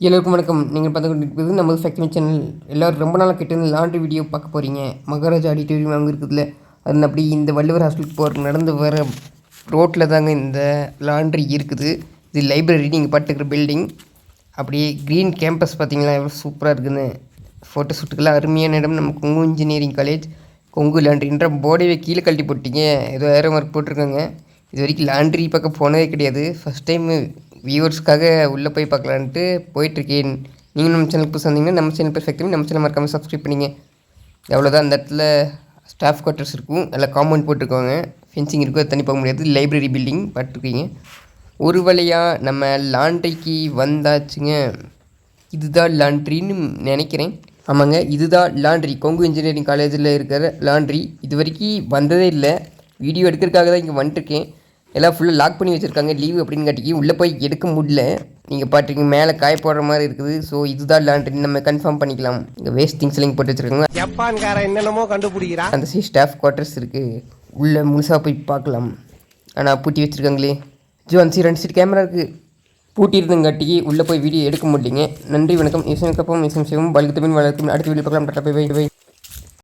எல்லோருக்கும் வணக்கம். நீங்கள் பார்த்து கொண்டிருப்பது நமது ஃபேக்ட்ரி சேனல். எல்லோரும் ரொம்ப நாளாக கிட்ட லாண்ட்ரி வீடியோ பார்க்க போகிறீங்க. மகாராஜா ஆடிட்டோரியம் அங்கே இருக்குதுல்ல, அது அப்படி இந்த வள்ளுவர் ஹாஸ்பிட்டலுக்கு போகிற நடந்து வர ரோட்டில் தாங்க இந்த லாண்ட்ரி இருக்குது. இது லைப்ரரி, நீங்கள் பார்த்துக்கிற பில்டிங். அப்படியே க்ரீன் கேம்பஸ் பார்த்தீங்களா, எவ்வளோ சூப்பராக இருக்குதுன்னு. ஃபோட்டோ ஷூட்டுக்கெல்லாம் அருமையான இடம். நம்ம கொங்கு இன்ஜினியரிங் காலேஜ் கொங்கு லாண்ட்ரின்ற போர்டே கீழே கழட்டி போட்டிங்க. ஏதோ ஏரோ மார்க் போட்டிருக்காங்க. இது வரைக்கும் லாண்ட்ரி பக்கம் போனதே கிடையாது. ஃபஸ்ட் டைம் வியூவர்ஸ்க்காக உள்ளே போய் பார்க்கலான்ட்டு போயிட்டுருக்கேன். நீங்கள் நம்ம சேனலுக்கு புதுசாக வந்தீங்கன்னா நம்ம சேனல் பெர்ஃபெக்ட் நம்ம சேனல் மறக்காமல் சப்ஸ்கிரைப் பண்ணிங்க. எவ்வளோதான். அந்த இடத்துல ஸ்டாஃப் குவார்ட்டர்ஸ் இருக்கும், எல்லாம் காம்பவுண்ட் போட்டிருக்காங்க, ஃபென்சிங் இருக்கும், அது தண்ணி போக முடியாது. லைப்ரரி பில்டிங் பார்த்துருக்கீங்க. ஒரு வழியாக நம்ம லாண்ட்ரிக்கு வந்தாச்சுங்க. இதுதான் லாண்ட்ரின்னு நினைக்கிறேன். ஆமாங்க, இதுதான் லாண்ட்ரி. கொங்கு இன்ஜினியரிங் காலேஜில் இருக்கிற லாண்ட்ரி. இது வரைக்கும் வந்ததே இல்லை. வீடியோ எடுக்கிறதுக்காக தான் இங்கே வந்துட்டுருக்கேன். எல்லாம் ஃபுல்லாக லாக் பண்ணி வச்சுருக்காங்க, லீவு அப்படின்னு காட்டிக்கி உள்ளே போய் எடுக்க முடியல. நீங்கள் பார்த்துருக்கீங்க, மேலே காய போடுற மாதிரி இருக்குது. ஸோ இதுதான் லாண்ட்ரி, நம்ம கன்ஃபார்ம் பண்ணிக்கலாம். இங்கே வேஸ்ட் திங்ஸ் எல்லாம் போட்டு வச்சுருக்காங்க. ஜப்பான்காரன் என்னென்னமோ கண்டுபிடிக்கிறான். அந்த ஸ்டாஃப் குவார்ட்டர்ஸ் இருக்குது, உள்ளே முழுசாக போய் பார்க்கலாம். ஆனால் பூட்டி வச்சுருக்காங்களே. அந்த சைடு 2 சைடு கேமரா இருக்குது, பூட்டி இருந்தங்காட்டிக்கு உள்ளே போய் வீடியோ எடுக்க முடியலைங்க. நன்றி, வணக்கம். இசைக்கப்பம் இசையும் சிவம் வளர்த்து பின் வளர்க்கும். அடுத்த வீடியோ பார்க்கலாம். Tata bye by.